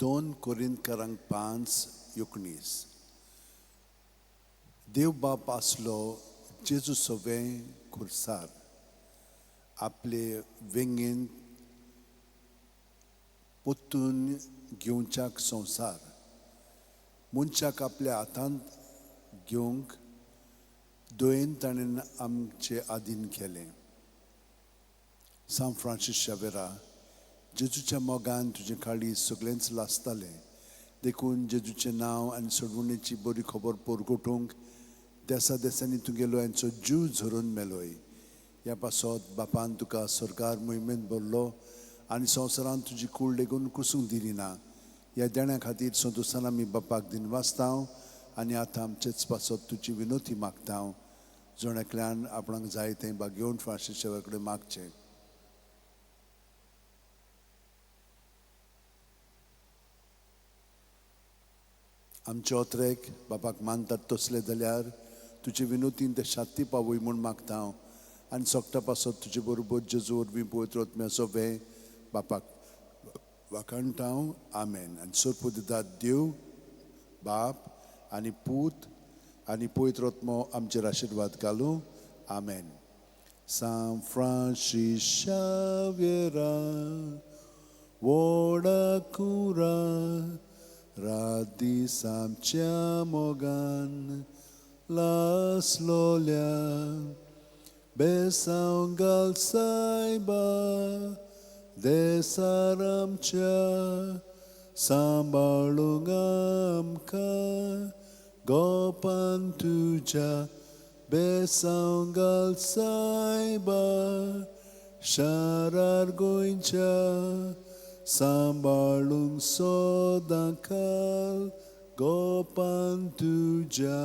2 Korinthkarank 5:19. देव बाप आसलो जेजू सवें खुर्सार आपले वेंगेन पोत्तून घेवच्याक संवसार मनशाक आपल्या हातांत घेवंक दोयेन ताणें आमचे आदीन केलें. सांत फ्रांसीस शावेरा, जेजूच्या मोगान तुजें काळी सगळेंच लासतालें, देखून जेजूचें नांव आनी सोडवणेची बरी खबर पोरगोटूंक देसा देसांनी तुगेलो हांचो जीव झरोवन मेलोय. ह्या पासत बापान तुका सरकार मोहिमेंत भरलो आनी संवसारान तुजी कूड लेगून कुसूंक दिली ना. ह्या देण्या खातीर संतोशान आमी बापाक दिन वाचतां आनी आतां आमचेच पासत तुजी विनोती मागतां. जोण्याकल्यान आपणाक जाय तें घेवन फ्रांसीस शावेरा कडेन मागचें. आमचे ओत्रेक बापाक मानतात तसले जाल्यार तुजे विनोतीन ते शांती पावय म्हूण मागतां आनी सोगटा पासत तुजे बरोबर जेजू वरवीं पवित्र आत्म्याचो वेळ बापाक वाखाणटां. आमेन. आनी सोर्प दितात देव बाप आनी पूत आनी पवित्र आत्मो आमचेर आशिर्वाद घालूं. आमेन. सांत फ्रांसीस शावेरा वोडाकुरा रात आमच्या मोगान लासलोल्या बेसांव घाल सायबा देसार आमच्या सांबाळूंक आमकां गोपान तुज्या बेसांव घाल सायबा शारार गोंयच्या सांबाळूंक सोदां काल गोपान तुज्या.